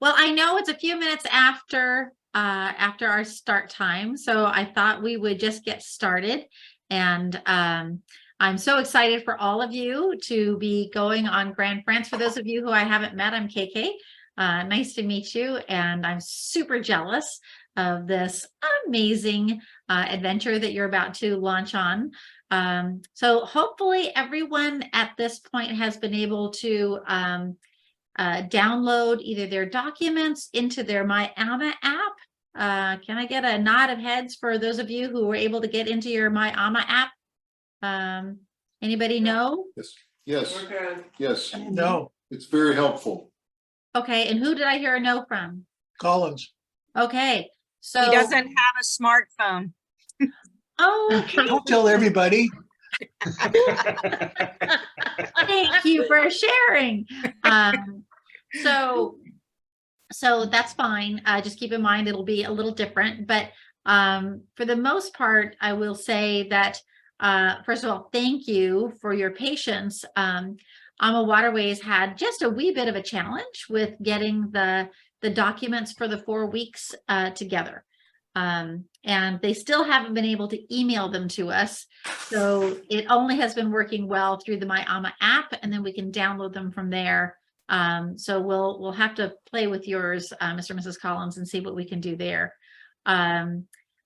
Well, I know it's a few minutes after our start time, so I thought we would just get started. And I'm so excited for all of you to be going on Grand France. For those of you who I haven't met, I'm KK. Nice to meet you, and I'm super jealous of this amazing adventure that you're about to launch on. So hopefully everyone at this point has been able to download either their documents into their My AMA app. Can I get a nod of heads for those of you who were able to get into your My AMA app? Anybody know? Yes. Yes. Okay. Yes. No, It's very helpful. Okay, and who did I hear a no from? Collins. Okay, so He doesn't have a smartphone. okay. Don't tell everybody. Thank you for sharing. So that's fine. Just keep in mind it'll be a little different, but for the most part, I will say that first of all, thank you for your patience. AMA Waterways had just a wee bit of a challenge with getting the documents for the 4 weeks together. And they still haven't been able to email them to us. So it only has been working well through the My AMA app, and then we can download them from there. So we'll have to play with yours, Mr. and Mrs. Collins, and see what we can do there.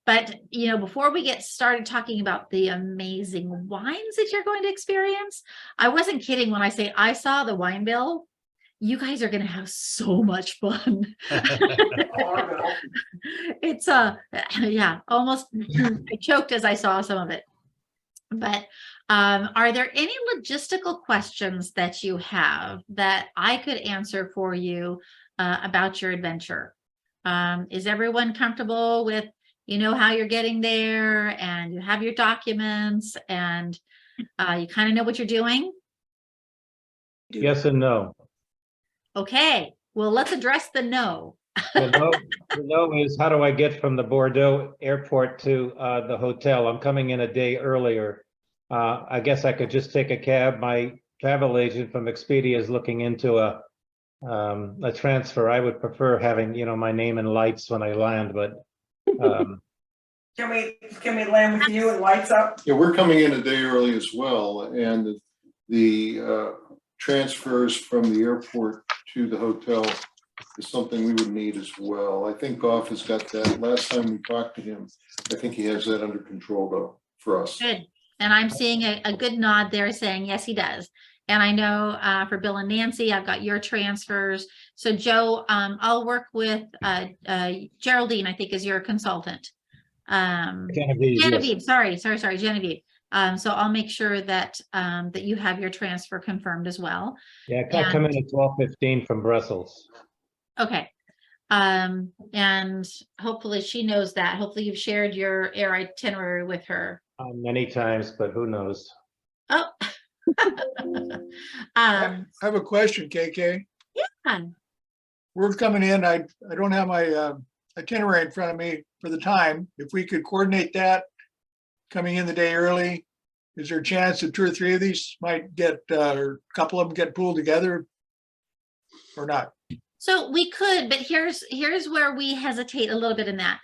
But, you know, before we get started talking about the amazing wines that you're going to experience, I wasn't kidding when I say I saw the wine bill. You guys are going to have so much fun. It's yeah, almost I choked as I saw some of it. But are there any logistical questions that you have that I could answer for you about your adventure? Is everyone comfortable with, you know, how you're getting there, and you have your documents, and you kind of know what you're doing? Yes and no. Okay, well, let's address the no. The no is, how do I get from the Bordeaux airport to the hotel? I'm coming in a day earlier. I guess I could just take a cab. My travel agent from Expedia is looking into a transfer. I would prefer having, you know, my name and lights when I land, but Can we land with you and lights up? Yeah, we're coming in a day early as well, and the transfers from the airport to the hotel is something we would need as well. I think Goff has got that. Last time we talked to him, I think he has that under control though for us. Good. And I'm seeing a good nod there saying, yes, he does. And I know for Bill and Nancy, I've got your transfers. So Joe, I'll work with Geraldine, I think is your consultant. Genevieve, Genevieve, yes. sorry, Genevieve. So I'll make sure that that you have your transfer confirmed as well. Yeah, I come in at 12:15 from Brussels. Okay. And hopefully she knows that. Hopefully you've shared your air itinerary with her. Many times, but who knows? Oh. I have a question, KK. Yeah. We're coming in. I don't have my itinerary in front of me for the time. If we could coordinate that, coming in the day early, is there a chance that 2 or 3 of these might get, or a couple of them get pulled together or not? So we could, but here's where we hesitate a little bit in that.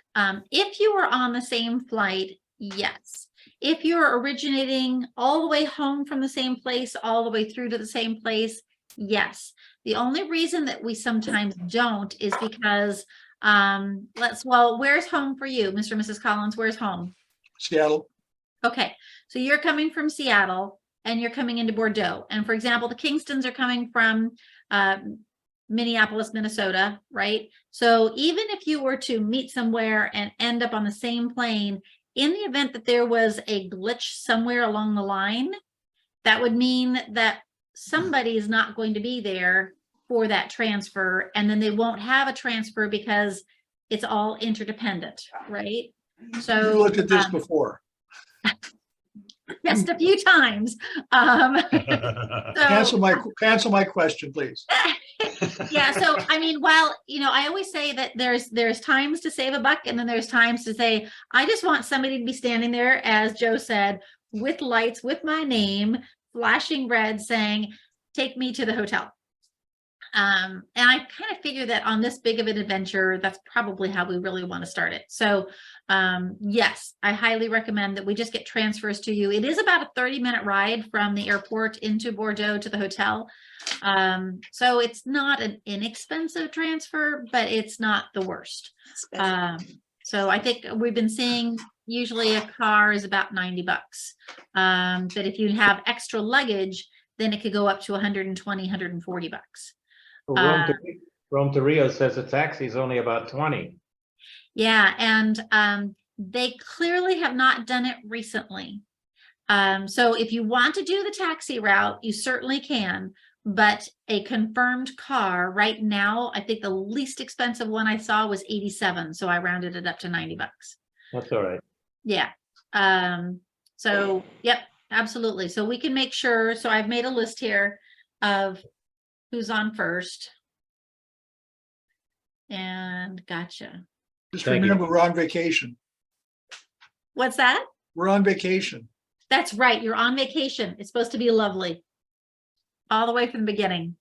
If you were on the same flight, yes. If you're originating all the way home from the same place, all the way through to the same place, yes. The only reason that we sometimes don't is because, well, where's home for you, Mr. and Mrs. Collins? Where's home? Seattle. Okay, so you're coming from Seattle and you're coming into Bordeaux. And for example, the Kingstons are coming from Minneapolis, Minnesota, right? So even if you were to meet somewhere and end up on the same plane, in the event that there was a glitch somewhere along the line, that would mean that somebody is not going to be there for that transfer, and then they won't have a transfer because it's all interdependent, right? So You've looked at this before. Just a few times. Cancel my question, please. Yeah, so I mean, while, you know, I always say that there's times to save a buck, and then there's times to say, I just want somebody to be standing there, as Joe said, with lights, with my name, flashing red, saying, take me to the hotel. And I kind of figure that on this big of an adventure, that's probably how we really want to start it. So, yes, I highly recommend that we just get transfers to you. It is about a 30-minute ride from the airport into Bordeaux to the hotel. So it's not an inexpensive transfer, but it's not the worst. So I think we've been seeing usually a car is about $90. But if you have extra luggage, then it could go up to 120, 140 bucks. Rome to Rio says a taxi is only about 20. Yeah, and they clearly have not done it recently. So if you want to do the taxi route, you certainly can, but a confirmed car right now, I think the least expensive one I saw was 87, so I rounded it up to 90 bucks. That's all right. Yeah. So yep, absolutely. So we can make sure, so I've made a list here of who's on first. And gotcha. Just Thank you. remember, we're on vacation. What's that? We're on vacation. That's right. You're on vacation. It's supposed to be lovely. All the way from the beginning.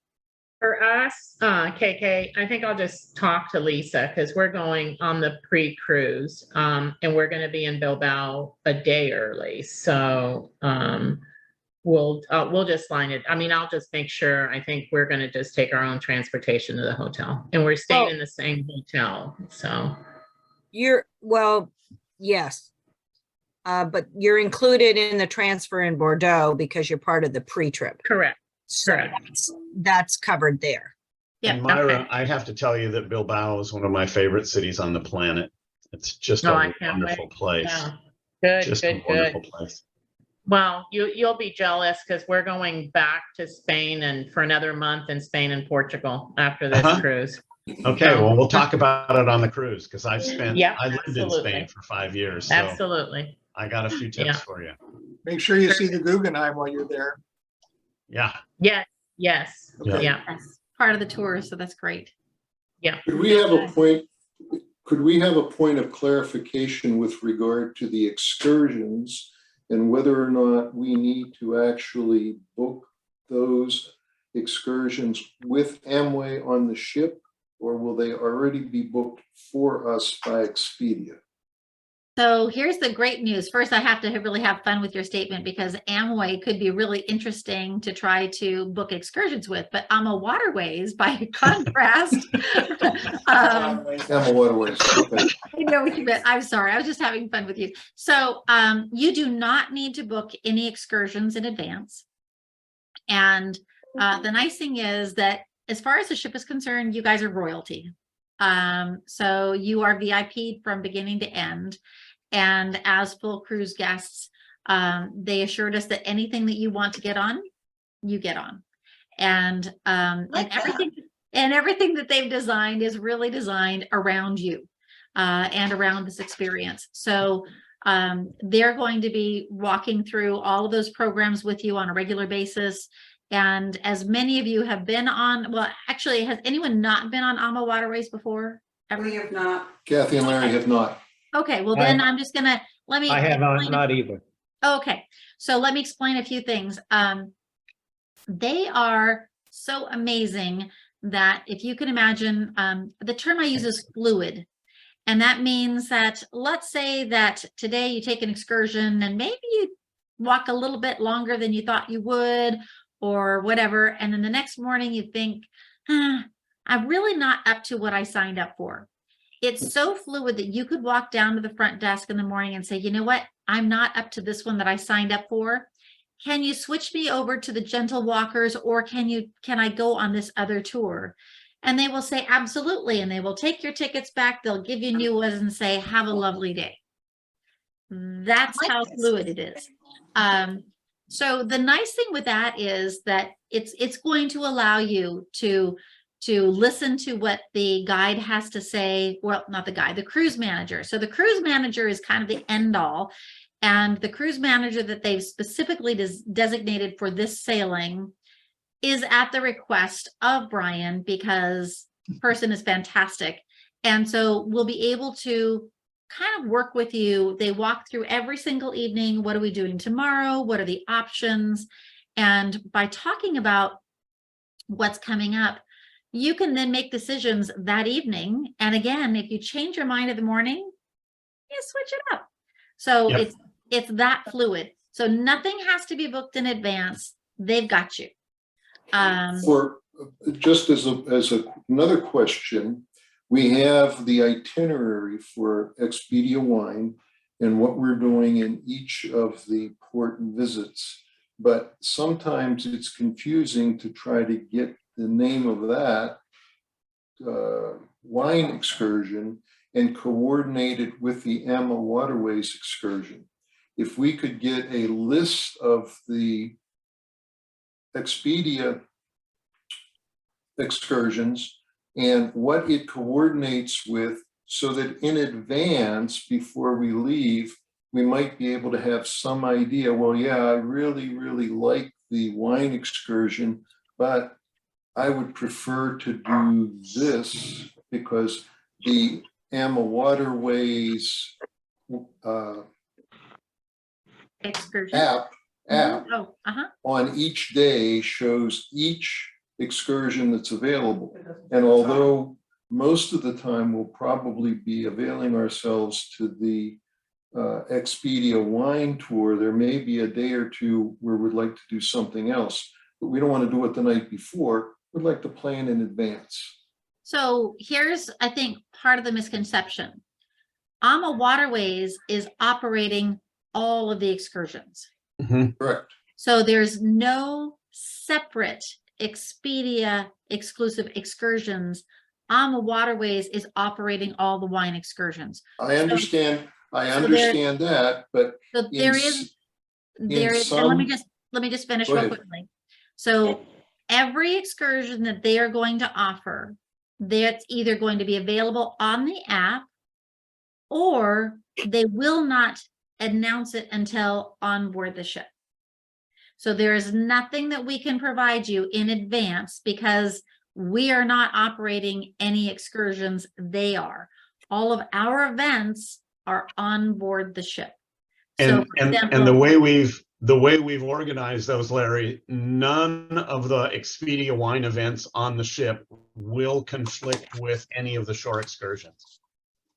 For us, KK, I think I'll just talk to Lisa because we're going on the pre-cruise, and we're going to be in Bilbao a day early. So we'll just line it. I mean, I'll just make sure. I think we're going to just take our own transportation to the hotel, and we're staying Oh. in the same hotel. So Well, yes. But you're included in the transfer in Bordeaux because you're part of the pre-trip. correct. So Correct. that's covered there. Yeah. And Myra, Okay. I have to tell you that Bilbao is one of my favorite cities on the planet. It's just Oh, a I can't wonderful place. Yeah. Good, Just good, a wonderful good. place. Well, you'll be jealous because we're going back to Spain and for another month in Spain and Portugal after this Uh-huh. cruise. Okay, well, we'll talk about it on the cruise because I Yeah, lived in absolutely. Spain for 5 years. So Absolutely. I got a few tips Yeah. for you. Make sure you see the Guggenheim while you're there. Yeah. Yeah. Yes. Yeah. Yeah. That's part of the tour, so that's great. Could we have a point of clarification with regard to the excursions and whether or not we need to actually book those excursions with Amway on the ship, or will they already be booked for us by Expedia? So here's the great news. First, I have to really have fun with your statement because Amway could be really interesting to try to book excursions with, but AMA Waterways, by contrast, Amway Waterways, okay. I know what you meant. I'm sorry. I was just having fun with you. So you do not need to book any excursions in advance. And the nice thing is that as far as the ship is concerned, you guys are royalty. So you are VIP from beginning to end. And as full cruise guests, they assured us that anything that you want to get on, you get on. And everything that they've designed is really designed around you and around this experience. So they're going to be walking through all of those programs with you on a regular basis. And as many of you have been on, well, actually, has anyone not been on AMA Waterways before? Ever? We have not. Kathy and Larry have not. Okay, well then I'm just gonna, let me. I have explain not either. Okay, so let me explain a few things. They are so amazing that if you can imagine, the term I use is fluid. And that means that, let's say that today you take an excursion and maybe you walk a little bit longer than you thought you would or whatever. And then the next morning you think, I'm really not up to what I signed up for. It's so fluid that you could walk down to the front desk in the morning and say, you know what? I'm not up to this one that I signed up for. Can you switch me over to the Gentle Walkers, or can I go on this other tour? And they will say, absolutely. And they will take your tickets back. They'll give you new ones and say, have a lovely day. That's how fluid it is. So the nice thing with that is that it's going to allow you to listen to what the guide has to say. Well, not the guide, the cruise manager. So the cruise manager is kind of the end all. And the cruise manager that they've specifically designated for this sailing is at the request of Brian, because the person is fantastic. And so we'll be able to kind of work with you. They walk through every single evening. What are we doing tomorrow? What are the options? And by talking about what's coming up, you can then make decisions that evening. And again, if you change your mind in the morning, you switch it up. So Yep. it's that fluid. So nothing has to be booked in advance. They've got you. For, just as another question, we have the itinerary for Expedia Wine and what we're doing in each of the port visits. But sometimes it's confusing to try to get the name of that wine excursion and coordinate it with the Amma Waterways excursion. If we could get a list of the Expedia excursions and what it coordinates with, so that in advance, before we leave, we might be able to have some idea, well, yeah, I really, really like the wine excursion, but I would prefer to do this because the Amma Waterways Excursion. app Oh, on each day shows each excursion that's available. And although most of the time we'll probably be availing ourselves to the Expedia wine tour, there may be a day or two where we'd like to do something else, but we don't want to do it the night before. We'd like to plan in advance. So here's, I think, part of the misconception. Amma Waterways is operating all of the excursions. Correct. So there's no separate Expedia exclusive excursions. Amma Waterways is operating all the wine excursions. I understand that, but So in there s- is, and let me just finish Go real ahead. quickly. So every excursion that they are going to offer, that's either going to be available on the app, or they will not announce it until on board the ship. So there is nothing that we can provide you in advance because we are not operating any excursions. They are. All of our events are on board the ship. So, for And example, the way we've organized those, Larry, none of the Expedia wine events on the ship will conflict with any of the shore excursions.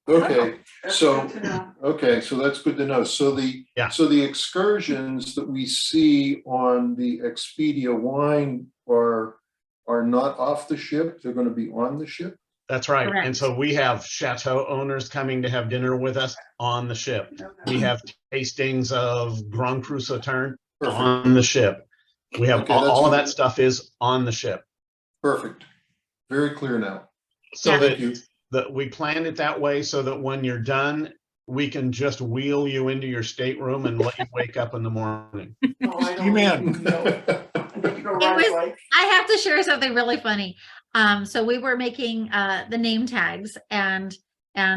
Okay, That's so, good to know. okay, so that's good to know. So Yeah. the excursions that we see on the Expedia wine are not off the ship, they're going to be on the ship? That's right. Correct. And so we have chateau owners coming to have dinner with us on the ship. We have tastings of Grand Cru Sauterne Perfect, on the ship. We have Okay, that's all of good. that stuff is on the ship. perfect. Very clear now. So Yeah. Thank you. that we planned it that way so that when you're done, we can just wheel you into your stateroom and let you wake up in the morning. Oh, I don't Steam need to go. I need to go It ride was- a bike. I have to share something really funny. So we were making the name tags, and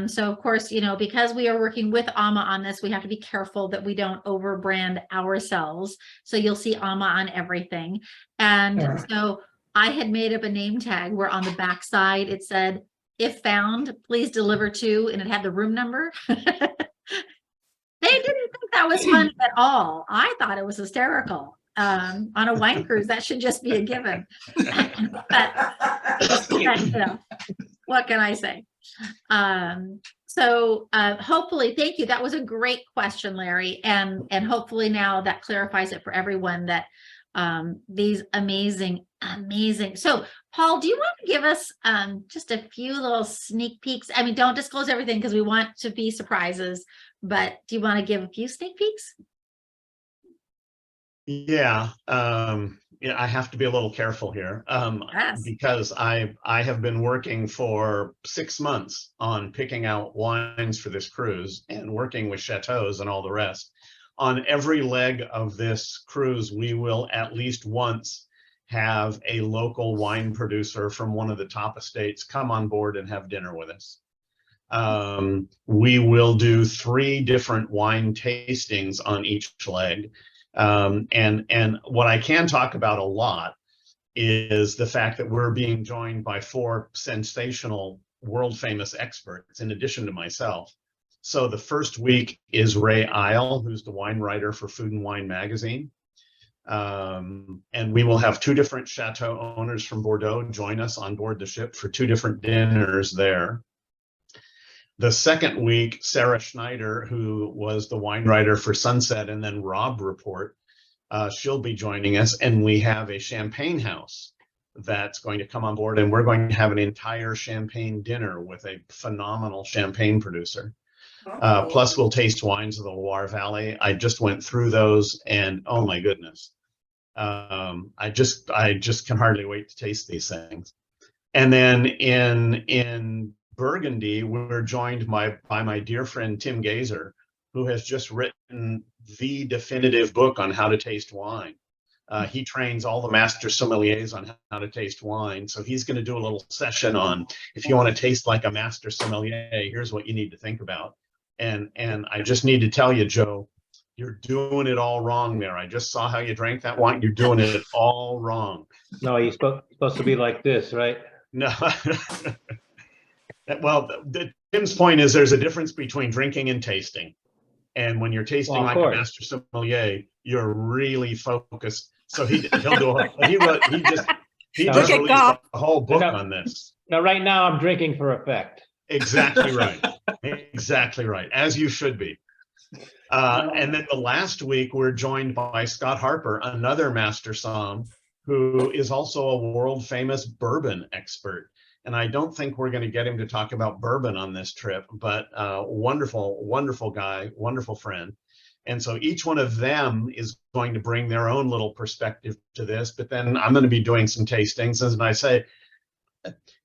so of course, you know, because we are working with Amma on this, we have to be careful that we don't overbrand ourselves. So you'll see Amma on everything. And Sure. so I had made up a name tag where on the back side it said, "If found, please deliver to," and it had the room number. They didn't think that was funny at all. I thought it was hysterical. On a wine cruise, that should just be a given. But you know, what can I say? So hopefully, thank you. That was a great question, Larry. And hopefully now that clarifies it for everyone that these amazing. So Paul, do you want to give us just a few little sneak peeks? I mean, don't disclose everything because we want to be surprises, but do you want to give a few sneak peeks? Yeah, I have to be a little careful here Yes. because I have been working for 6 months on picking out wines for this cruise and working with chateaus and all the rest. On every leg of this cruise, we will at least once have a local wine producer from one of the top estates come on board and have dinner with us. We will do 3 different wine tastings on each leg. And what I can talk about a lot is the fact that we're being joined by 4 sensational world famous experts in addition to myself. So the first week is Ray Isle, who's the wine writer for Food and Wine magazine. And we will have 2 different chateau owners from Bordeaux join us on board the ship for 2 different dinners there. The second week, Sarah Schneider, who was the wine writer for Sunset and then Rob Report, she'll be joining us. And we have a champagne house that's going to come on board, and we're going to have an entire champagne dinner with a phenomenal champagne producer. Plus, we'll taste wines of the Loire Valley. I just went through those, and oh my goodness, I just can hardly wait to taste these things. And then in Burgundy, we're joined by my dear friend Tim Gazer, who has just written the definitive book on how to taste wine. He trains all the master sommeliers on how to taste wine. So he's going to do a little session on, if you want to taste like a master sommelier, here's what you need to think about. And I just need to tell you, Joe, you're doing it all wrong there. I just saw how you drank that wine. You're doing it all wrong. No, you're supposed to be like this, right? No. Well, Tim's point is there's a difference between drinking and tasting. And when you're tasting Well, of like a course. master sommelier, you're really focused. So he'll do he just Look at released Goff. a whole book No. on this. Now, right now, I'm drinking for effect. Exactly right. Exactly right. As you should be. And then the last week, we're joined by Scott Harper, another master somm, who is also a world famous bourbon expert. And I don't think we're going to get him to talk about bourbon on this trip, but wonderful, wonderful guy, wonderful friend. And so each one of them is going to bring their own little perspective to this. But then I'm going to be doing some tastings. And I say,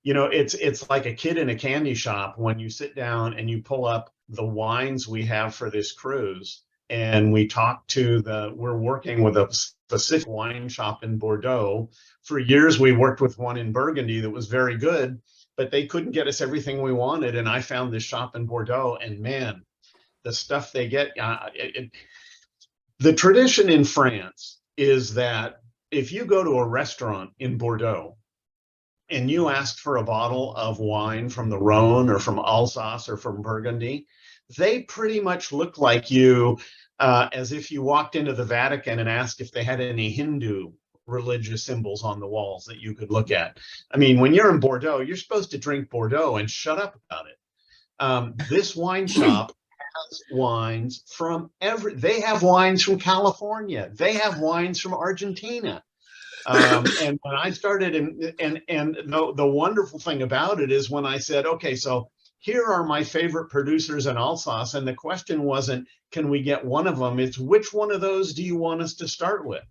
you know, it's like a kid in a candy shop when you sit down and you pull up the wines we have for this cruise. And we talk to we're working with a specific wine shop in Bordeaux. For years, we worked with one in Burgundy that was very good, but they couldn't get us everything we wanted. And I found this shop in Bordeaux, and man, the stuff they get. The tradition in France is that if you go to a restaurant in Bordeaux and you ask for a bottle of wine from the Rhone or from Alsace or from Burgundy, they pretty much look like you as if you walked into the Vatican and asked if they had any Hindu religious symbols on the walls that you could look at. I mean, when you're in Bordeaux, you're supposed to drink Bordeaux and shut up about it. This wine shop has wines from they have wines from California. They have wines from Argentina. And when I started, and the wonderful thing about it is when I said, okay, so here are my favorite producers in Alsace, and the question wasn't, can we get one of them? It's which one of those do you want us to start with?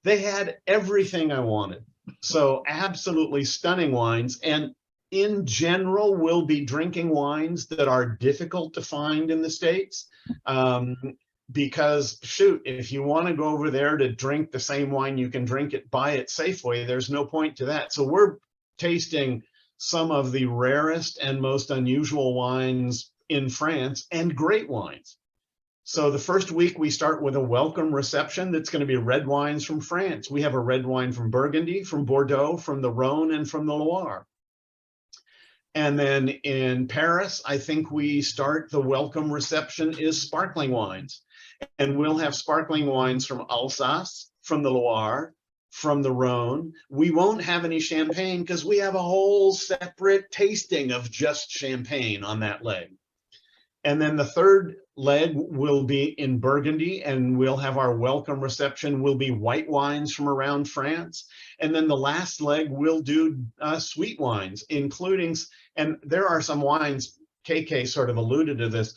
They had everything I wanted. So absolutely stunning wines. And in general, we'll be drinking wines that are difficult to find in the States. Because shoot, if you want to go over there to drink the same wine you can drink it buy it Safeway, there's no point to that. So we're tasting some of the rarest and most unusual wines in France, and great wines. So the first week we start with a welcome reception that's going to be red wines from France. We have a red wine from Burgundy, from Bordeaux, from the Rhone, and from the Loire. And then in Paris, I think we start the welcome reception is sparkling wines. And we'll have sparkling wines from Alsace, from the Loire, from the Rhone. We won't have any champagne because we have a whole separate tasting of just champagne on that leg. And then the third leg will be in Burgundy, and we'll have our welcome reception will be white wines from around France. And then the last leg we'll do sweet wines, including, and there are some wines, KK sort of alluded to this,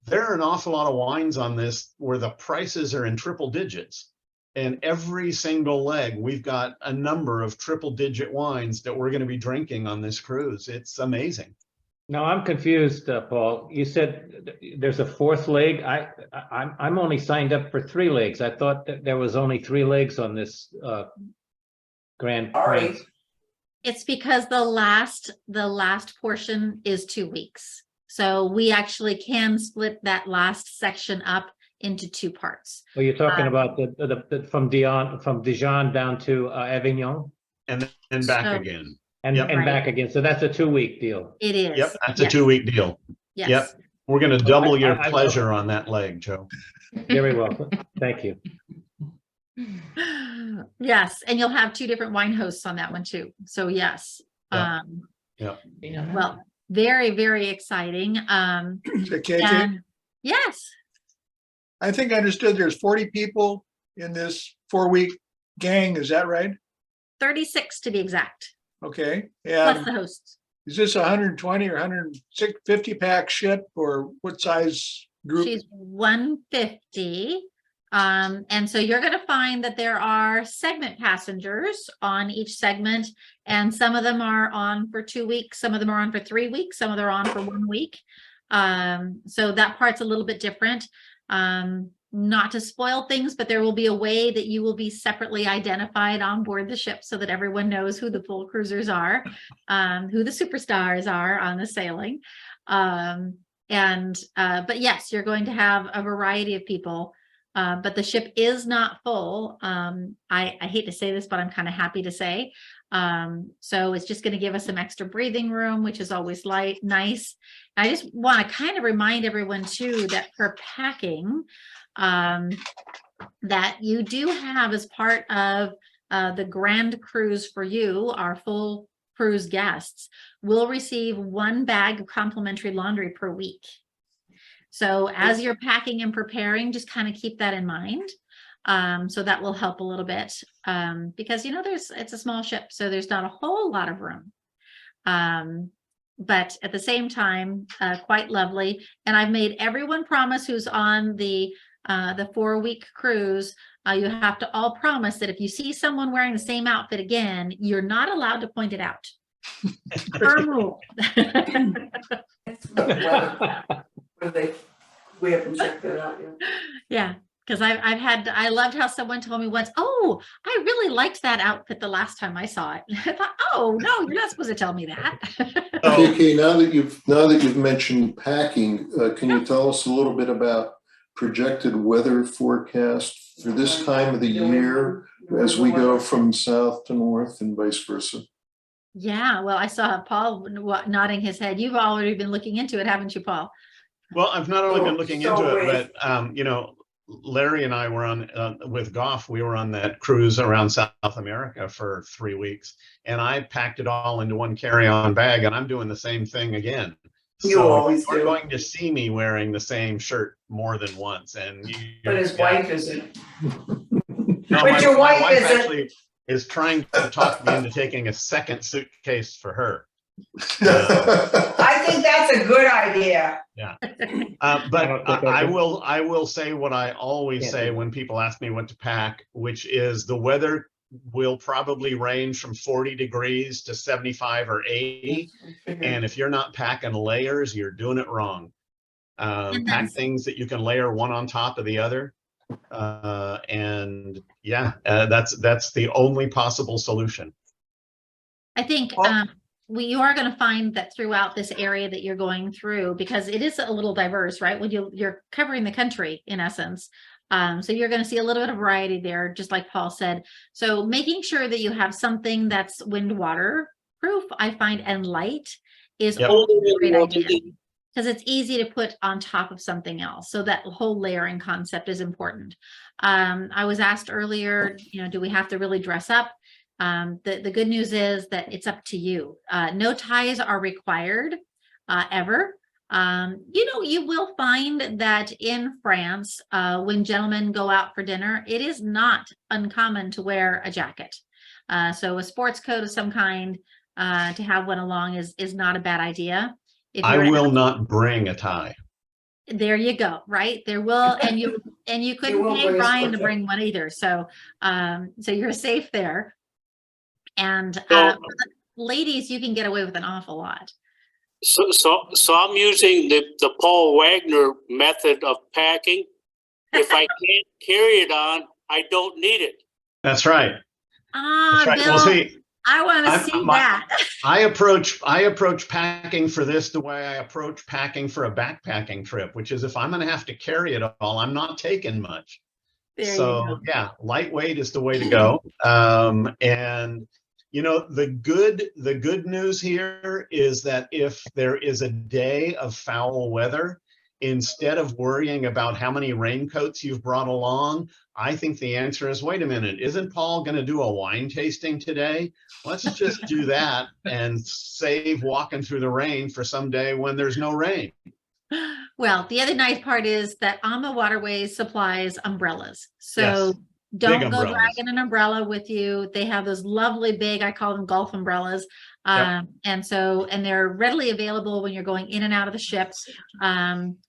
there are an awful lot of wines on this where the prices are in triple digits. And every single leg, we've got a number of triple digit wines that we're going to be drinking on this cruise. It's amazing. No, I'm confused, Paul. You said there's a fourth leg. I'm only signed up for 3 legs. I thought that there was only 3 legs on this Grand Sorry. Prix. It's because the last portion is 2 weeks. So we actually can split that last section up into 2 parts. Well, you're talking about the from Dijon down to Avignon And then back So- again. and Yep. and back again. So that's a 2-week deal. It is. Yep, that's Yes. a 2-week deal. Yes. Yep. We're going to double your I- pleasure on that leg, Joe. Very well. Thank you. Yes, and you'll have 2 different wine hosts on that one too. So yes. Yeah. Well, very, very exciting. So KK, And yes, I think I understood there's 40 people in this 4-week gang. Is that right? 36 to be exact, Okay. plus And the hosts. is this 120 or 150 pack ship, or what size group? She's 150. And so you're going to find that there are segment passengers on each segment, and some of them are on for 2 weeks, some of them are on for 3 weeks, some of them are on for 1 week. So that part's a little bit different. Not to spoil things, but there will be a way that you will be separately identified on board the ship so that everyone knows who the full cruisers are, who the superstars are on the sailing. But yes, you're going to have a variety of people, but the ship is not full. I hate to say this, but I'm kind of happy to say. So it's just going to give us some extra breathing room, which is always nice. I just want to kind of remind everyone too that for packing, that you do have as part of the grand cruise for you, our full cruise guests will receive 1 bag of complimentary laundry per week. So as you're packing and preparing, just kind of keep that in mind. So that will help a little bit, because, you know, it's a small ship, so there's not a whole lot of room. But at the same time, quite lovely. And I've made everyone promise who's on the 4-week cruise, you have to all promise that if you see someone wearing the same outfit again, you're not allowed to point it out. Firm rule. We haven't checked that out yet. Yeah, because I loved how someone told me once, oh, I really liked that outfit the last time I saw it. I thought, oh no, you're not supposed to tell me that. KK, now that you've mentioned packing, can you tell us a little bit about projected weather forecast for this time of the year as we go from south to north and vice versa? Yeah, well, I saw Paul nodding his head. You've already been looking into it, haven't you, Paul? Well, I've not only been looking into So it, but, you know, Larry and I were on, with Goff, we were on that cruise around South America for 3 weeks. And I packed it all into 1 carry-on bag, and I'm doing the same thing again. You always you're do. going to see me wearing the same shirt more than once. And But his wife isn't. No, But your my wife isn't. actually is trying to talk me into taking a second suitcase for her. I think that's a good idea. But I can. will say what I always say when people ask me what to pack, which is the weather will probably range from 40 degrees to 75 or 80. And if you're not packing layers, you're doing it wrong. Pack things that you can layer one on top of the other. And yeah, that's the only possible solution. I think you are going to find that throughout this area that you're going through, because it is a little diverse, right? When you're covering the country in essence. So you're going to see a little bit of variety there, just like Paul said. So making sure that you have something that's wind water proof, I find, and light is always a great idea, because it's easy to put on top of something else. So that whole layering concept is important. I was asked earlier, do we have to really dress up? The good news is that it's up to you. No ties are required ever. You will find that in France, when gentlemen go out for dinner, it is not uncommon to wear a jacket. So a sports coat of some kind, to have one along is not a bad idea. I will not bring a tie. There you go. Right there will, and you couldn't pay Brian to bring one either. So you're safe there. And for the ladies, you can get away with an awful lot. So I'm using the Paul Wagner method of packing. If I can't carry it on, I don't need it. That's right. That's right. Bill, well, see, I want to see that. I approach packing for this the way I approach packing for a backpacking trip, which is if I'm going to have to carry it all, I'm not taking much. So yeah, lightweight is the way to go. And the good news here is that if there is a day of foul weather, instead of worrying about how many raincoats you've brought along, I think the answer is, wait a minute, isn't Paul going to do a wine tasting today? Let's just do that and save walking through the rain for some day when there's no rain. Well, the other nice part is that AMA Waterways supplies umbrellas. So Yes, don't go umbrellas. dragging an umbrella with you. They have those lovely big, I call them golf umbrellas. And they're readily available when you're going in and out of the ship.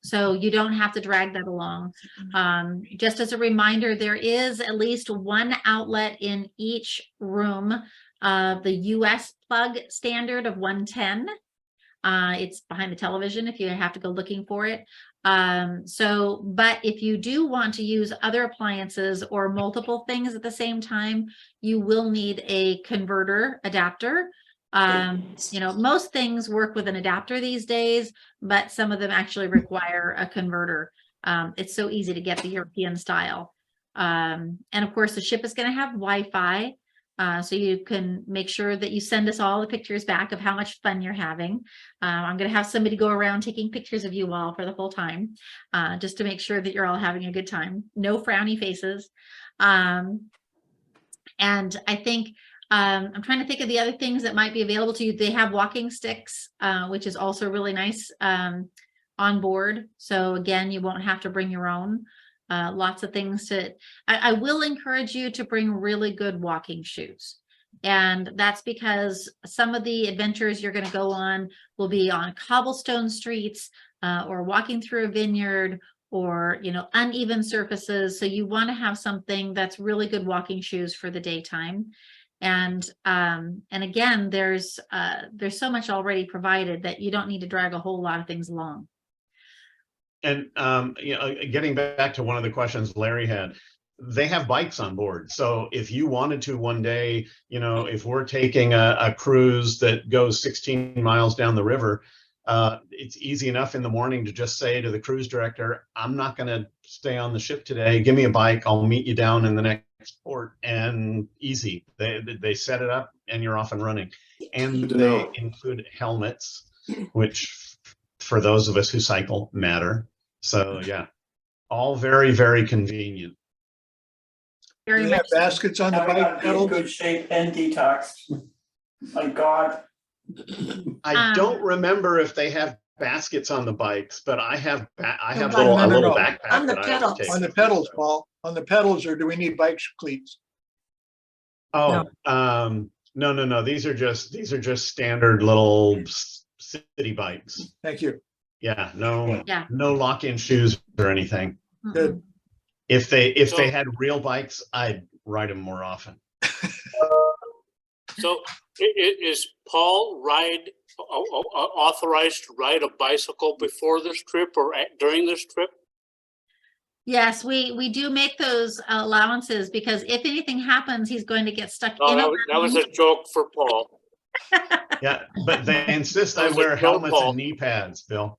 So you don't have to drag that along. Just as a reminder, there is at least one outlet in each room, the US plug standard of 110. It's behind the television if you have to go looking for it. But if you do want to use other appliances or multiple things at the same time, you will need a converter adapter. Most things work with an adapter these days, but some of them actually require a converter. It's so easy to get the European style. And of course, the ship is going to have Wi-Fi. So you can make sure that you send us all the pictures back of how much fun you're having. I'm going to have somebody go around taking pictures of you all for the whole time, just to make sure that you're all having a good time. No frowny faces. And I think I'm trying to think of the other things that might be available to you. They have walking sticks, which is also really nice on board. So again, you won't have to bring your own. Lots of things I will encourage you to bring really good walking shoes. And that's because some of the adventures you're going to go on will be on cobblestone streets or walking through a vineyard or, uneven surfaces. So you want to have something that's really good walking shoes for the daytime. And again, there's so much already provided that you don't need to drag a whole lot of things along. And getting back to one of the questions Larry had, they have bikes on board. So if you wanted to one day, if we're taking a cruise that goes 16 miles down the river, it's easy enough in the morning to just say to the cruise director, I'm not going to stay on the ship today. Give me a bike. I'll meet you down in the next port. And easy. They set it up and you're off and running. And they include helmets, which for those of us who cycle matter. So yeah, all very, very convenient. Do they have baskets on the Now we bike gotta be in pedal? good shape and detoxed. My God. I don't remember if they have baskets on the bikes, but I have a No, little no. backpack On the that I always pedals. take On the with me, pedals, so. Paul, on the pedals, or do we need bike cleats? Oh, no. These are just standard little city bikes. Thank you. Yeah, no Yeah. lock-in shoes or anything. Good. If they So- had real bikes, I'd ride them more often. So is Paul authorized to ride a bicycle before this trip or during this trip? Yes, we do make those allowances because if anything happens, he's going to get stuck Oh, in that was a joke for Paul. Yeah, but they insist I That was a wear joke, helmets Paul. and knee pads, Bill.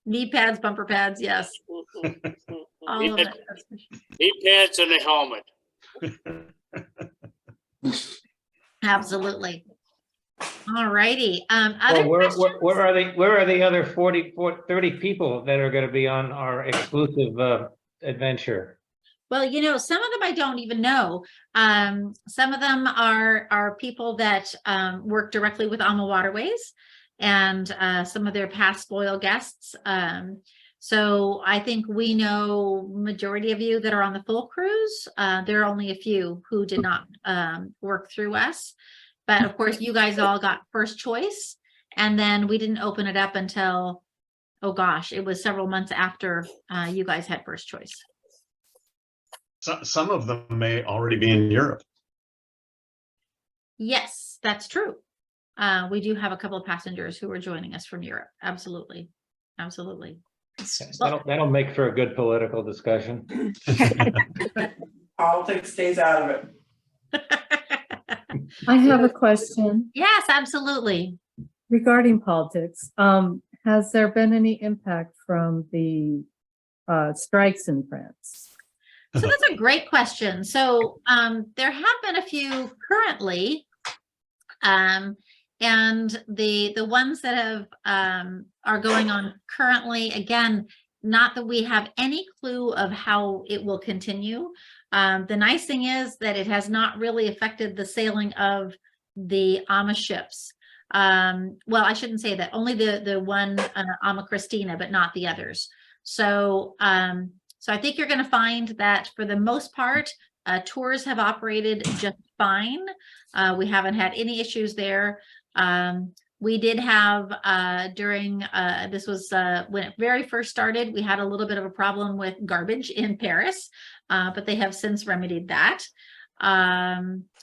knee pads, bumper pads. Yes. All of it. That's for sure. Knee pads and a helmet. Absolutely. All righty. Well, Other where questions? are the other 30 people that are going to be on our exclusive adventure? Well, some of them I don't even know. Some of them are people that work directly with AMA Waterways and some of their past loyal guests. So I think we know majority of you that are on the full cruise. There are only a few who did not work through us. But of course, you guys all got first choice. And then we didn't open it up until, oh gosh, it was several months after you guys had first choice. Some of them may already be in Europe. Yes, that's true. We do have a couple of passengers who are joining us from Europe. Absolutely. Absolutely. That'll make for a good political discussion. Politics stays out of it. I have a question Yes, absolutely. regarding politics. Has there been any impact from the strikes in France? So that's a great question. So there have been a few currently, and and the ones that have are going on currently, again, not that we have any clue of how it will continue. The nice thing is that it has not really affected the sailing of the AMA ships. Well, I shouldn't say that, only the one AMA Christina, but not the others. So so I think you're going to find that for the most part, tours have operated just fine. We haven't had any issues there. We did have during this was when it very first started, we had a little bit of a problem with garbage in Paris, but they have since remedied that.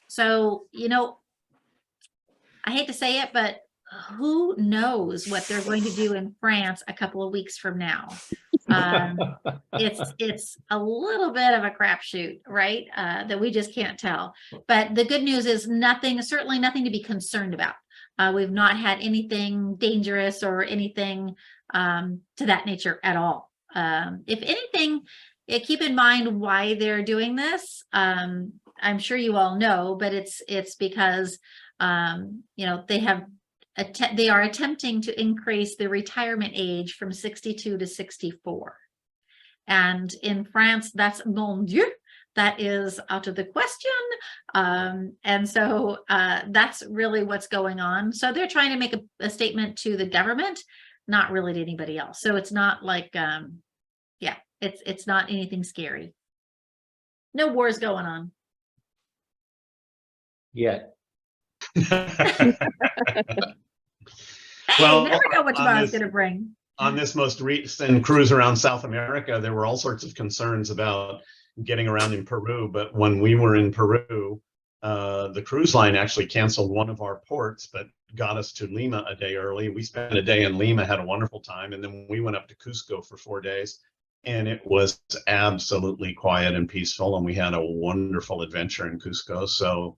So, you know, I hate to say it, but who knows what they're going to do in France a couple of weeks from now. It's a little bit of a crapshoot, right? That we just can't tell. But the good news is nothing, certainly nothing to be concerned about. We've not had anything dangerous or anything to that nature at all. If anything, keep in mind why they're doing this. I'm sure you all know, but it's because you know, they are attempting to increase the retirement age from 62 to 64. And in France, that's mon Dieu, that is out of the question. And so that's really what's going on. So they're trying to make a statement to the government, not really to anybody else. So it's not like, yeah, it's not anything scary. No wars going on. Yeah. Hey, Well, you never know what on tomorrow's this- going to bring. On this most recent cruise around South America, there were all sorts of concerns about getting around in Peru. But when we were in Peru, the cruise line actually canceled one of our ports, but got us to Lima a day early. We spent a day in Lima, had a wonderful time, and then we went up to Cusco for 4 days. And it was absolutely quiet and peaceful, and we had a wonderful adventure in Cusco. So,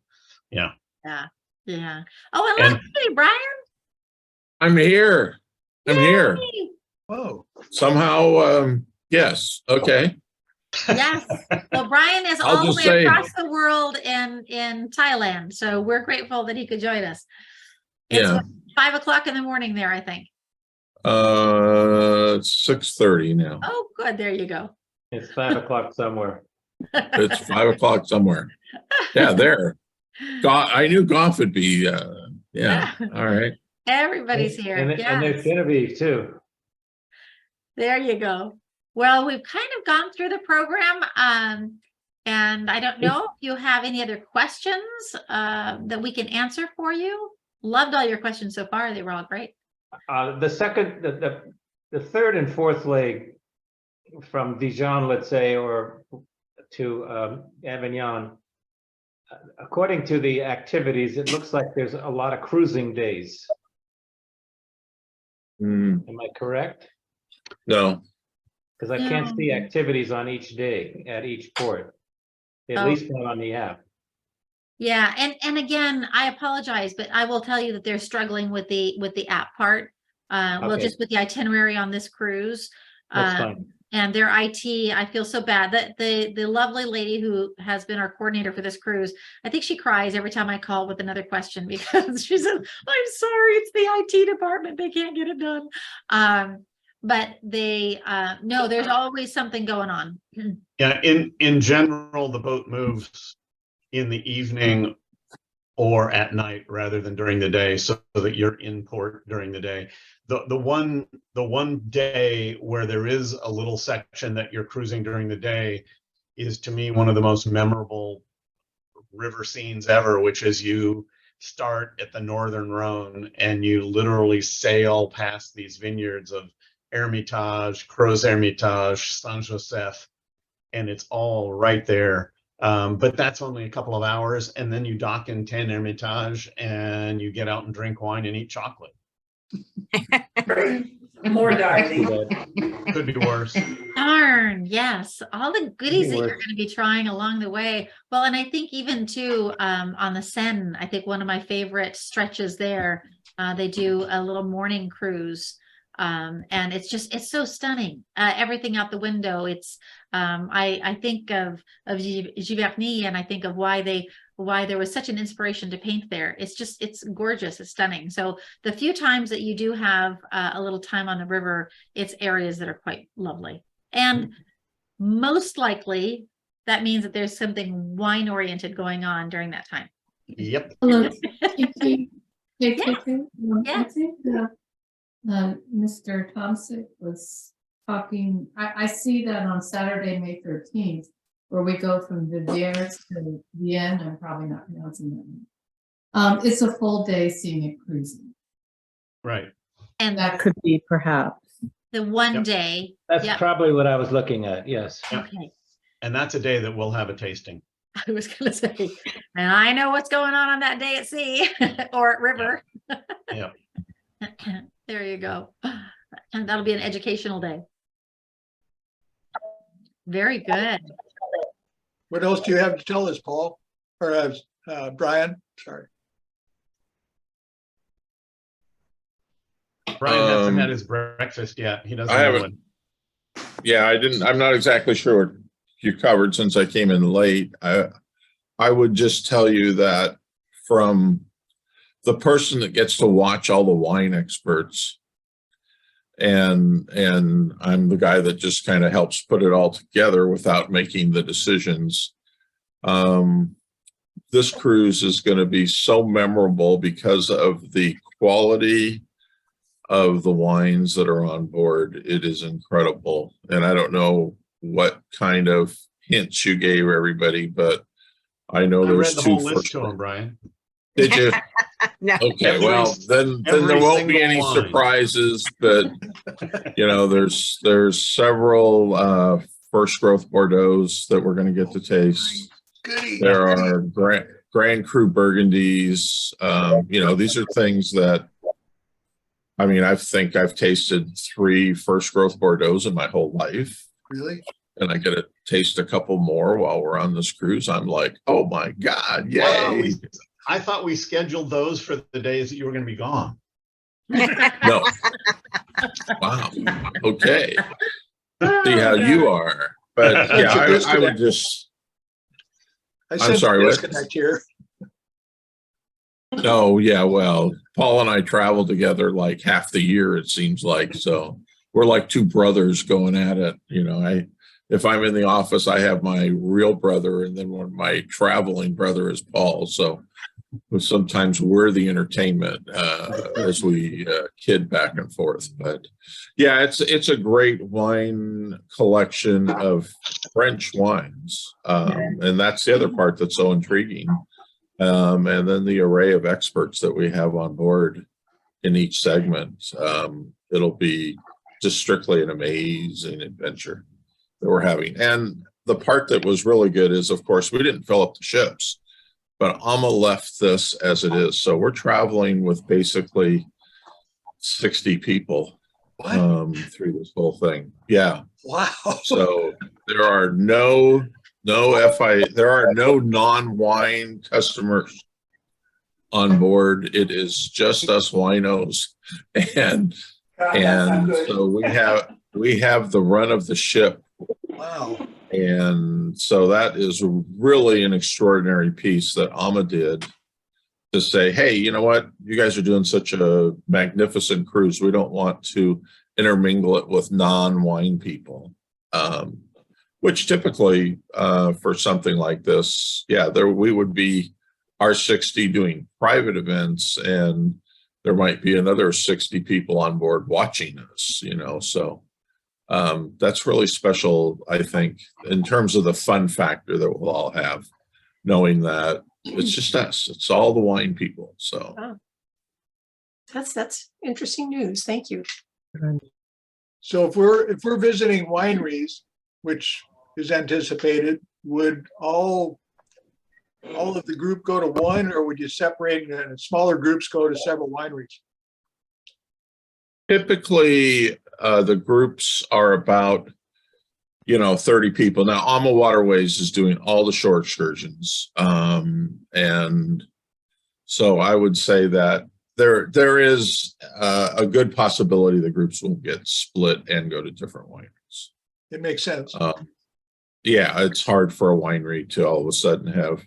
yeah. Yeah. Yeah. Oh, and look, hey, Brian. I'm here. I'm here. Yay. Whoa. Somehow, yes, okay. Yes. Well, Brian is I'll all the just way say- across the world in Thailand. So we're grateful that he could join us. It's Yeah. what, 5 o'clock in the morning there, I think. 6:30 now. Oh, good. There you go. It's 5 o'clock somewhere. It's 5 o'clock somewhere. Yeah, there. I knew golf would be, yeah, all right. Everybody's here. And there's Yes. Genevieve too. There you go. Well, we've kind of gone through the program. And I don't know if you have any other questions that we can answer for you. Loved all your questions so far. They were all great. The third and fourth leg from Dijon, let's say, or to Avignon, according to the activities, it looks like there's a lot of cruising days. Mm, Am I correct? no, Because I can't see activities on each day at each port, at Oh. least not on the app. Yeah, and again, I apologize, but I will tell you that they're struggling with the app part. Well, Okay. just with the itinerary on this cruise. That's fine. And their IT, I feel so bad that the lovely lady who has been our coordinator for this cruise, I think she cries every time I call with another question because she says, "I'm sorry, it's the IT department. They can't get it done." But they no, there's always something going on. Yeah, in general, the boat moves in the evening or at night rather than during the day, so that you're in port during the day. The one day where there is a little section that you're cruising during the day is, to me, one of the most memorable river scenes ever, which is you start at the Northern Rhone and you literally sail past these vineyards of Hermitage, Crozes Hermitage, Saint Joseph, and it's all right there. But that's only a couple of hours, and then you dock in 10 Hermitage and you get out and drink wine and eat chocolate. Great. More diving. Could be worse. Darn, yes, all the goodies that you're worse. going to be trying along the way. Well, and I think even too on the Seine, I think one of my favorite stretches there, they do a little morning cruise. And it's so stunning. Everything out the window. It's I think of Giverny, and I think of why they why there was such an inspiration to paint there. It's gorgeous, it's stunning. So the few times that you do have a little time on the river, it's areas that are quite lovely. And most likely that means that there's something wine oriented going on during that time. Yep. Hello, KK. Yeah. I think Mr. Thompson was talking, I see that on Saturday, May 13th, where we go from Viviers to Vienne. I'm probably not pronouncing that. It's a full day scenic cruising. Right. And That could be perhaps. the one Yep. day. That's Yep. probably what I was looking at, yes. Yep. Okay. And that's a day that we'll have a tasting. I was gonna say, and I know what's going on that day at sea or at river. Yeah. There you go. And that'll be an educational day. Very good. What else do you have to tell us, Paul? Or Brian? Sorry. Brian hasn't had his breakfast yet. He doesn't I know haven't. Yeah, I'm not exactly sure what you covered since I came in late. I would just tell you that from the person that gets to watch all the wine experts, and I'm the guy that just kind of helps put it all together without making the decisions. This cruise is going to be so memorable because of the quality of the wines that are on board. It is incredible. And I don't know what kind of hints you gave everybody, but I know I read there's the two whole list first. to him, Brian. Did you? No. Okay, Every- well, then every there won't be single any wine. surprises, but you know, there's several first growth Bordeaux's that we're going to get to taste. Goody. There are Grand Cru Burgundies. You know, these are things that, I mean, I think I've tasted 3 first growth Bordeaux's in my whole life, Really? and I get to taste a couple more while we're on this cruise. I'm like, oh my God, Wow, yay. I thought we scheduled those for the days that you were going to be gone. No. Wow. Okay. See how you are. But Such yeah, a I disconnect. would just, I sense sorry, a what? disconnect here. oh yeah, well, Paul and I travel together like half the year, it seems like. So we're like 2 brothers going at it. You know, if I'm in the office, I have my real brother, and then my traveling brother is Paul. So sometimes we're the entertainment as we kid back and forth. But yeah, it's a great wine collection of French wines, and that's the other part that's so intriguing. And then the array of experts that we have on board in each segment. It'll be just strictly an amazing adventure that we're having. And the part that was really good is, of course, we didn't fill up the ships, but Alma left this as it is. So we're traveling with basically 60 people through this whole thing. Yeah. Wow. So there are no non-wine customers on board. It is just us winos. And so we have the run of the ship. Wow. And so that is really an extraordinary piece that Alma did to say, hey, you know what? You guys are doing such a magnificent cruise. We don't want to intermingle it with non-wine people. Which typically for something like this, yeah, we would be our 60 doing private events, and there might be another 60 people on board watching us, you know. So that's really special, I think, in terms of the fun factor that we'll all have, knowing that it's just us. It's all the wine people. So That's interesting news. Thank you. So if we're visiting wineries, which is anticipated, would all of the group go to one, or would you separate and smaller groups go to several wineries? typically the groups are about 30 people. Now Alma Waterways is doing all the shore excursions, and so I would say that there is a good possibility the groups will get split and go to different wineries. It makes sense. Yeah, it's hard for a winery to all of a sudden have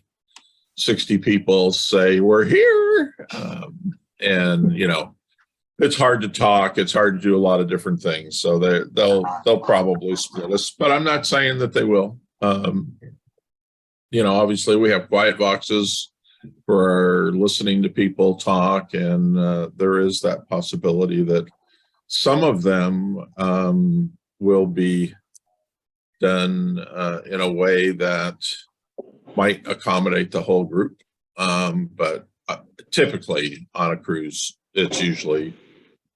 60 people say, we're here. And, you know, it's hard to talk. It's hard to do a lot of different things. So they'll probably split us, but I'm not saying that they will. You know, obviously we have quiet boxes for listening to people talk, and there is that possibility that some of them will be done in a way that might accommodate the whole group. But typically on a cruise, it's usually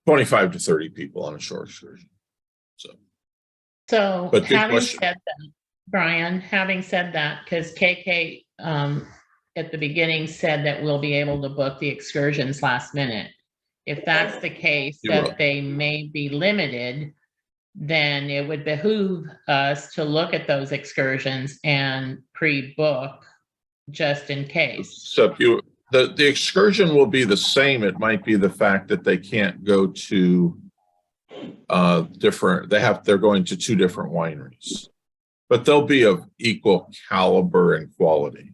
25 to 30 people on a short excursion. So But good having question. said that, Brian, having said that, because KK at the beginning said that we'll be able to book the excursions last minute. If that's the case, You will. that they may be limited, then it would behoove us to look at those excursions and pre-book just in case. So the excursion will be the same. It might be the fact that they can't go to they're going to 2 different wineries, but they'll be of equal caliber and quality.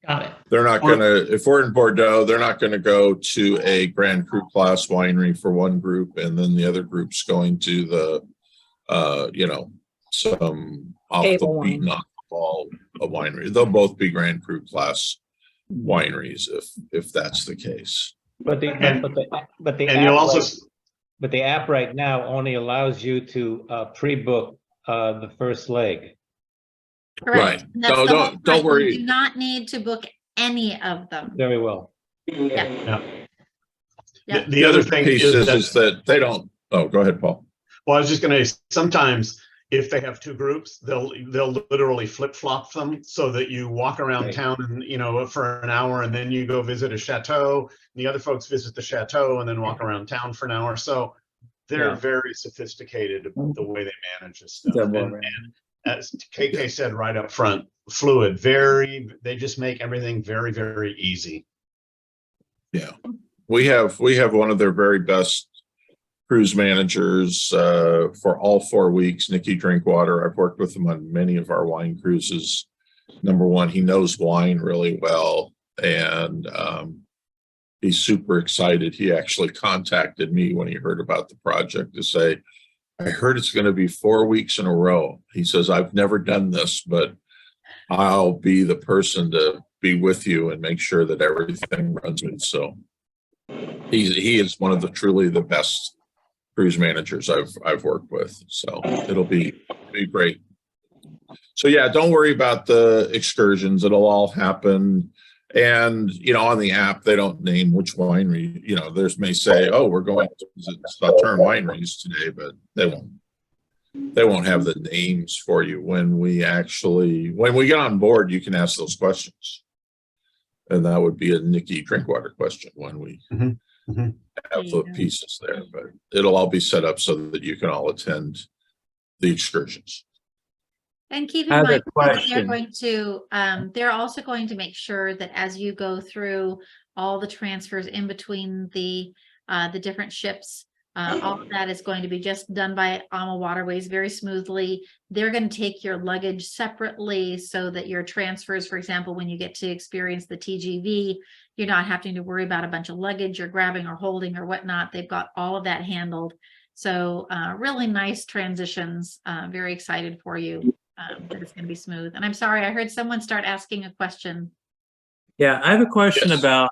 Got it. They're not gonna, if we're in Bordeaux, they're not gonna go to a Grand Cru class winery for one group and then the other group's going to the you know, some off the Table beaten wine. off the ball winery. They'll both be Grand Cru class wineries if that's the case. But the And you'll app also, right- but the app right now only allows you to pre-book the first leg. Correct. Right. And that's No, the whole don't point. You worry. do not need to book any of them. Very well. Yeah. Yeah. the other thing piece is that, that they don't. Oh, go ahead, Paul. well, I was just gonna say, sometimes if they have 2 groups, they'll literally flip-flop them so that you walk around Right. town and, you know, for an hour, and then you go visit a chateau, and the other folks visit the chateau and then walk around town for an hour. So they're Yeah. very sophisticated about the way they manage this stuff. And as KK said right up front, fluid, they just make everything very, very easy. Yeah, we have one of their very best cruise managers for all 4 weeks, Nikki Drinkwater. I've worked with him on many of our wine cruises. Number one, he knows wine really well, and he's super excited. He actually contacted me when he heard about the project to say, I heard it's going to be 4 weeks in a row. He says, I've never done this, but I'll be the person to be with you and make sure that everything runs smooth. So he is one of truly the best cruise managers I've worked with. So it'll be great. So yeah, don't worry about the excursions. It'll all happen. And, you know, on the app, they don't name which winery, you know, there's may say, oh, we're going to visit Sauternes wineries today, but they won't have the names for you. When we get on board, you can ask those questions. And that would be a Nikki Drinkwater question when we have the pieces there, but it'll all be set up so that you can all attend the excursions. And keep I in have a mind, question. they're also going to make sure that as you go through all the transfers in between the different ships, all of that is going to be just done by AMA Waterways very smoothly. They're going to take your luggage separately so that your transfers, for example, when you get to experience the TGV, you're not having to worry about a bunch of luggage you're grabbing or holding or whatnot. They've got all of that handled. So really nice transitions. Very excited for you. That it's going to be smooth. And I'm sorry, I heard someone start asking a question. Yeah, I have a question Yes. about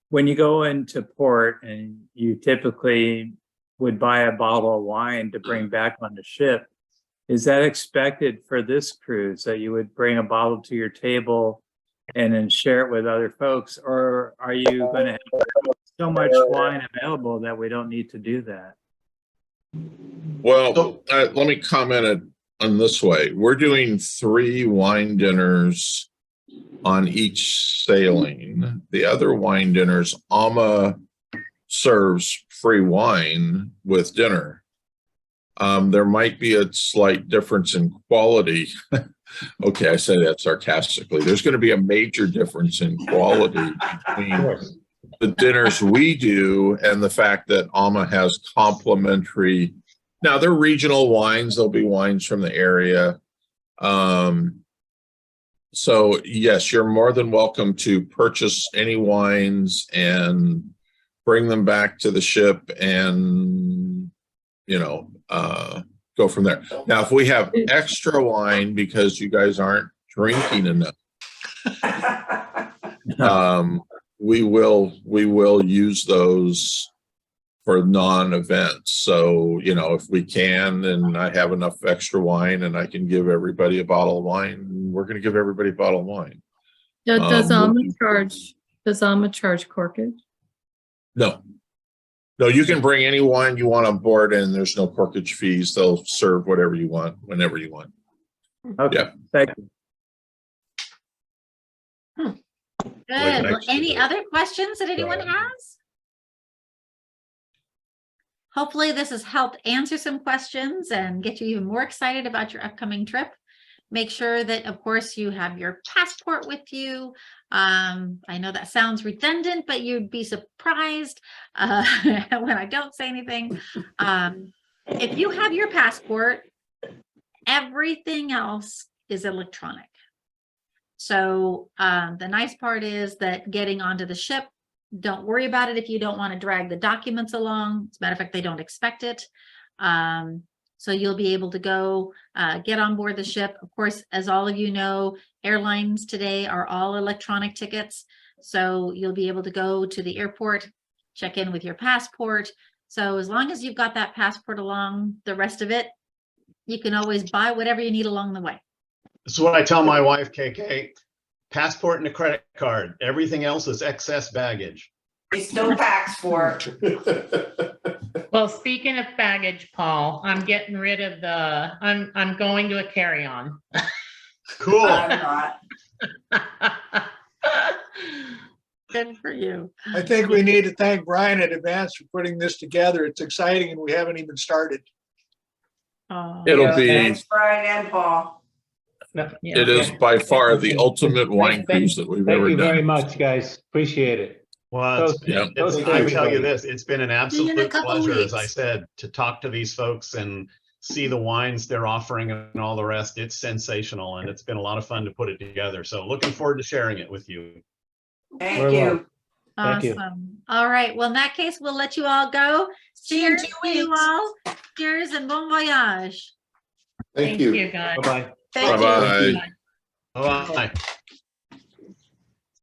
when you go into port and you typically would buy a bottle of wine to bring back on the ship. Is that expected for this cruise, that you would bring a bottle to your table and then share it with other folks? Or are you going to have so much wine available that we don't need to do that? Well, let me comment on this way. We're doing 3 wine dinners on each sailing. The other wine dinners, AMA serves free wine with dinner. There might be a slight difference in quality. Okay, I say that sarcastically. There's going to be a major difference in quality between the dinners we do and the fact that AMA has complimentary. Now, they're regional wines. There'll be wines from the area. So yes, you're more than welcome to purchase any wines and bring them back to the ship and, go from there. Now, if we have extra wine because you guys aren't drinking enough, we will use those for non-events. So, if we can, and I have enough extra wine and I can give everybody a bottle of wine, we're going to give everybody a bottle of wine. Does Um, Alma charge corkage? No. No, you can bring any wine you want on board and there's no corkage fees. They'll serve whatever you want, whenever you want. Okay, Yeah. thank you. Good. Well, next to any the- other questions that anyone has? Hopefully this has helped answer some questions and get you even more excited about your upcoming trip. Make sure that, of course, you have your passport with you. I know that sounds redundant, but you'd be surprised when I don't say anything. If you have your passport, everything else is electronic. So the nice part is that getting onto the ship, don't worry about it if you don't want to drag the documents along. As a matter of fact, they don't expect it. So you'll be able to go get on board the ship. Of course, as all of you know, airlines today are all electronic tickets. So you'll be able to go to the airport, check in with your passport. So as long as you've got that passport along, the rest of it, you can always buy whatever you need along the way. This is what I tell my wife, KK. Passport and a credit card. Everything else is excess baggage. He still packs for it. Well, speaking of baggage, Paul, I'm getting rid of I'm going to a carry-on. Cool. I'm not. Good for you. I think we need to thank Brian in advance for putting this together. It's exciting and we haven't even started. It'll Yeah, be, thanks, Brian and Paul. it is by far the ultimate wine cruise that we've Thank ever you very done. much, guys. Appreciate it. Well, Yeah. I tell you this, it's been an See you in a absolute couple pleasure, as I weeks. said, to talk to these folks and see the wines they're offering and all the rest. It's sensational and it's been a lot of fun to put it together. So looking forward to sharing it with you. Thank Very well. you. Thank you. Awesome. All right. Well, in that case, we'll let you all go. See you in Cheers 2 to you weeks. all. Cheers and bon voyage. Thank you. guys. Bye-bye. Thank you. Bye-bye. Bye-bye.